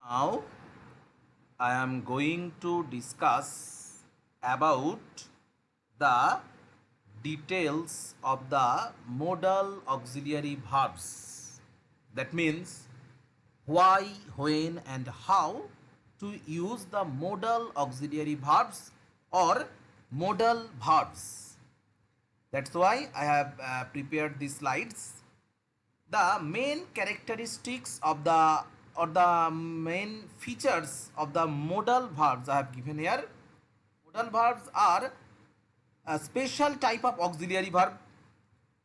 Now I am going to discuss about the details of the modal auxiliary verbs. That means why, when and how to use the modal auxiliary verbs or modal verbs. That's why I have prepared these slides. The main characteristics of the main features of the modal verbs I have given here. Modal verbs are a special type of auxiliary verb.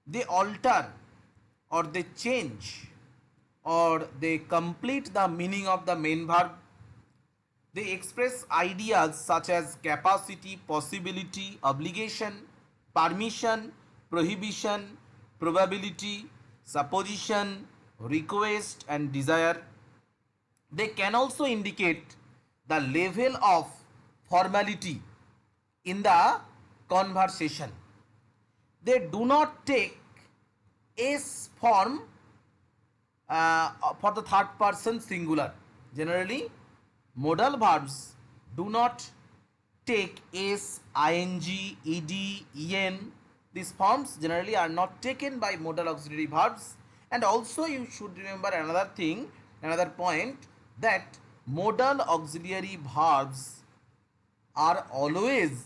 They alter or they change or they complete the meaning of the main verb. They express ideas such as capacity, possibility, obligation, permission, prohibition, probability, supposition, request, and desire. They can also indicate the level of formality in the conversation. They do not take S form for the third person singular. Generally, modal verbs do not take s, ing, ed, en. These forms generally are not taken by modal auxiliary verbs. And also you should remember another thing, another point, that modal auxiliary verbs are always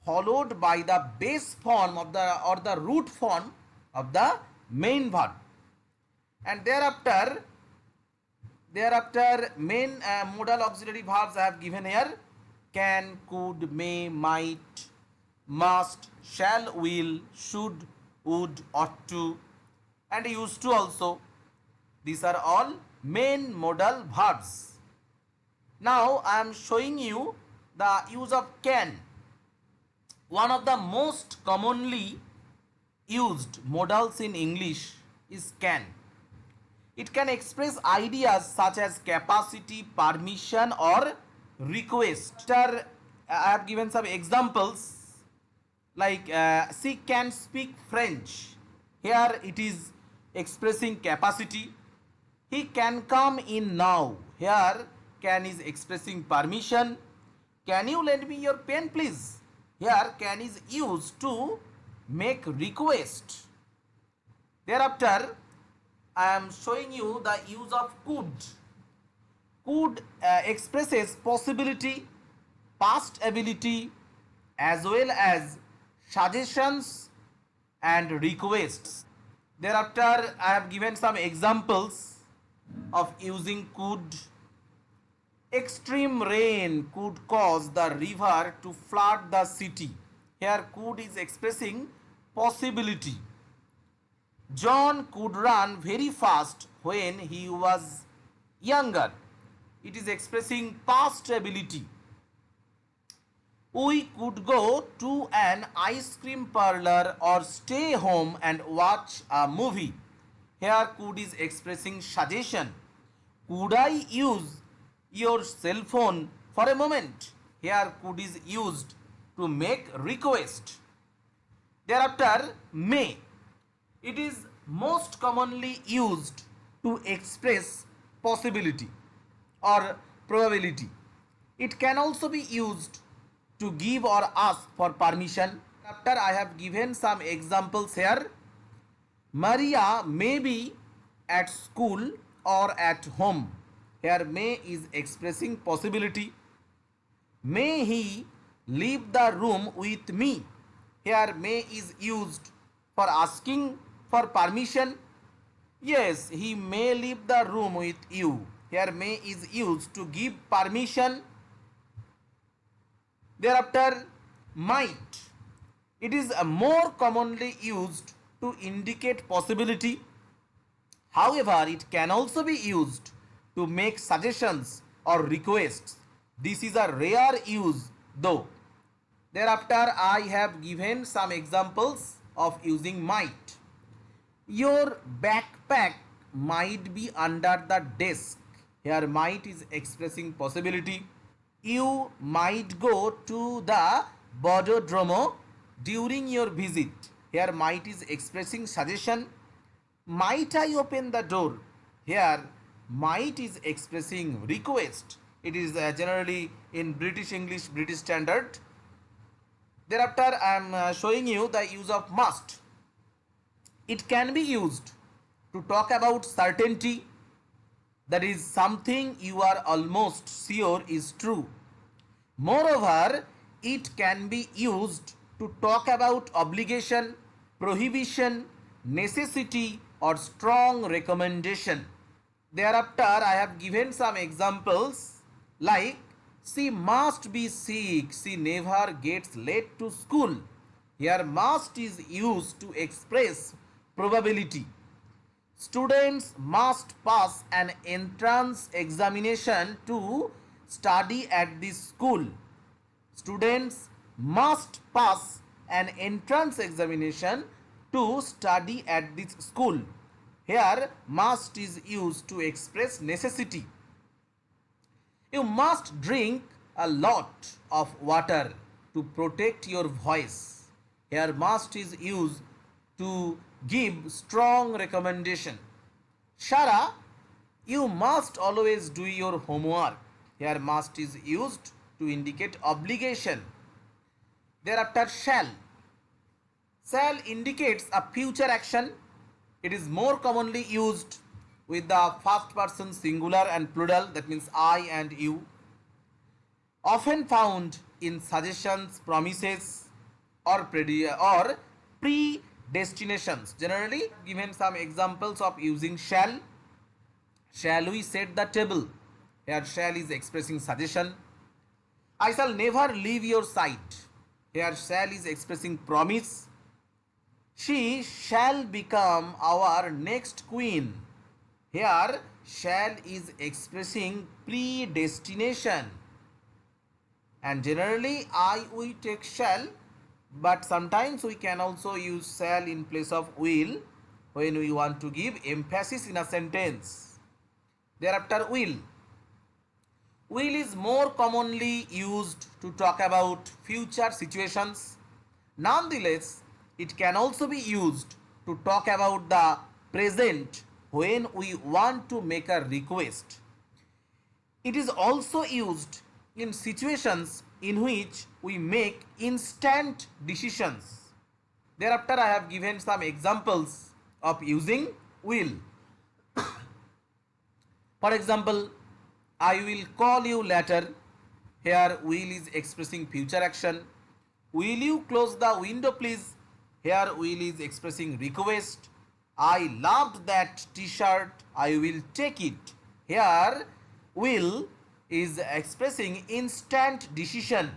followed by the base form of the root form of the main verb. And thereafter main modal auxiliary verbs I have given here: can, could, may, might, must, shall, will, should, would, ought to, and used to also. These are all main modal verbs. Now I am showing you the use of can. One of the most commonly used modals in English is can. It can express ideas such as capacity, permission, or request. Sir, I have given some examples like she can speak French. Here it is expressing capacity. He can come in now. Here can is expressing permission. Can you lend me your pen please? Here can is used to make request. Thereafter I am showing you the use of could. Could expresses possibility, past ability, as well as suggestions and requests. Thereafter I have given some examples of using could. Extreme rain could cause the river to flood the city. Here could is expressing possibility. John could run very fast when he was younger. It is expressing past ability. We could go to an ice cream parlor or stay home and watch a movie. Here could is expressing suggestion. Could I use your cell phone for a moment? Here could is used to make request. Thereafter may. It is most commonly used to express possibility or probability. It can also be used to give or ask for permission. After I have given some examples here. Maria may be at school or at home. Here may is expressing possibility. May he leave the room with me? Here may is used for asking for permission. Yes, he may leave the room with you. Here may is used to give permission. Thereafter might. It is more commonly used to indicate possibility. However, it can also be used to make suggestions or requests. This is a rare use though. Thereafter I have given some examples of using might. Your backpack might be under the desk. Here might is expressing possibility. You might go to the Bododromo during your visit. Here might is expressing suggestion. Might I open the door? Here Might is expressing request. It is generally in British English, British Standard. Thereafter, I am showing you the use of must. It can be used to talk about certainty, that is something you are almost sure is true. Moreover, it can be used to talk about obligation, prohibition, necessity, or strong recommendation. Thereafter, I have given some examples like she must be sick, she never gets late to school. Here, must is used to express probability. Students must pass an entrance examination to study at this school. Students must pass an entrance examination to study at this school. Here, must is used to express necessity. You must drink a lot of water to protect your voice. Here, must is used to give strong recommendation. Shara, you must always do your homework. Here, must is used to indicate obligation. Thereafter, shall. Shall indicates a future action. It is more commonly used with the first person singular and plural, that means I and you. Often found in suggestions, promises, or predestinations. Generally, given some examples of using shall. Shall we set the table? Here, shall is expressing suggestion. I shall never leave your sight. Here, shall is expressing promise. She shall become our next queen. Here, shall is expressing predestination. And generally, we take shall, but sometimes we can also use shall in place of will when we want to give emphasis in a sentence. Thereafter, will. Will is more commonly used to talk about future situations. Nonetheless, it can also be used to talk about the present when we want to make a request. It is also used in situations in which we make instant decisions. Thereafter, I have given some examples of using will. For example, I will call you later. Here, will is expressing future action. Will you close the window, please? Here, will is expressing request. I loved that t-shirt. I will take it. Here, will is expressing instant decision.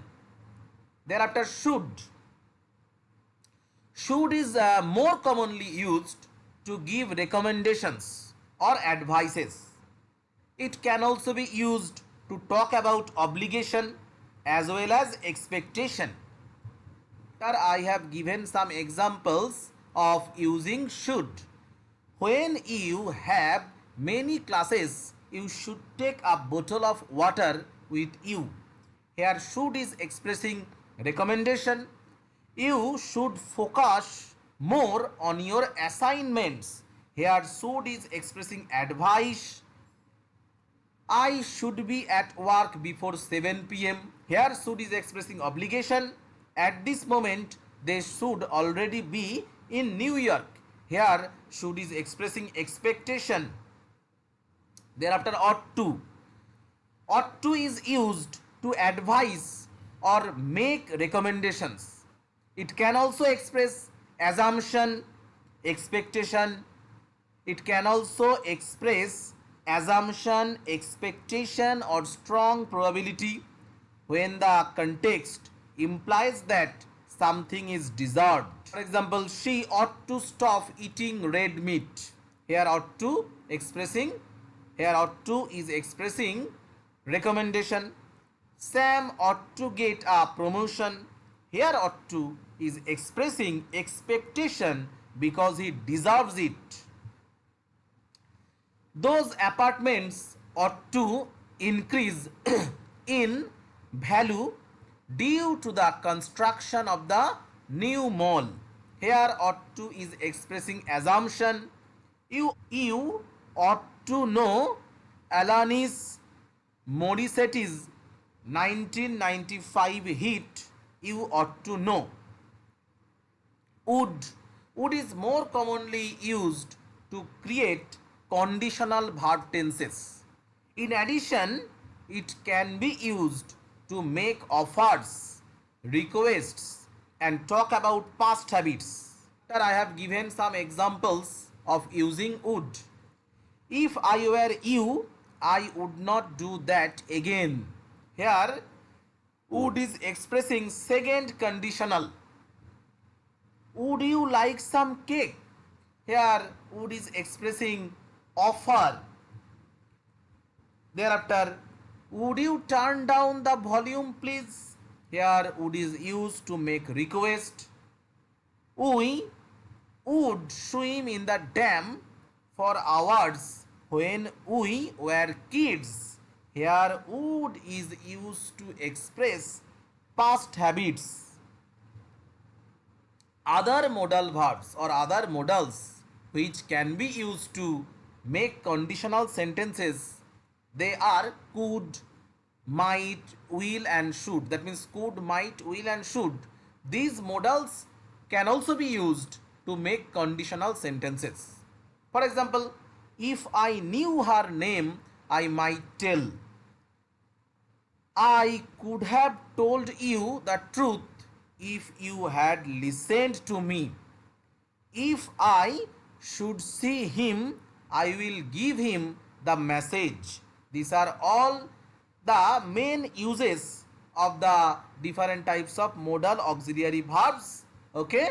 Thereafter, should. Should is more commonly used to give recommendations or advices. It can also be used to talk about obligation as well as expectation. Here I have given some examples of using should. When you have many classes, you should take a bottle of water with you. Here should is expressing recommendation. You should focus more on your assignments. Here should is expressing advice. I should be at work before 7 p.m. Here should is expressing obligation. At this moment, they should already be in New York. Here should is expressing expectation. Thereafter, ought to. Ought to is used to advise or make recommendations. It can also express assumption, expectation. It can also express assumption, expectation, or strong probability when the context implies that something is deserved. For example, she ought to stop eating red meat. Here ought to is expressing recommendation. Sam ought to get a promotion. Here ought to is expressing expectation because he deserves it. Those apartments ought to increase in value due to the construction of the new mall. Here ought to is expressing assumption. You ought to know Alanis Morissette's 1995 hit You Ought to Know. Would. Would is more commonly used to create conditional verb tenses. In addition, it can be used to make offers, requests, and talk about past habits. Here I have given some examples of using would. If I were you, I would not do that again. Here, would is expressing second conditional. Would you like some cake? Here, would is expressing offer. Thereafter, would you turn down the volume please? Here, would is used to make request. We would swim in the dam for hours when we were kids. Here, would is used to express past habits. Other modal verbs or other modals which can be used to make conditional sentences, they are could, might, will and should. That means could, might, will and should. These modals can also be used to make conditional sentences. For example, if I knew her name, I might tell. I could have told you the truth if you had listened to me. If I should see him, I will give him the message. These are all the main uses of the different types of modal auxiliary verbs. Okay.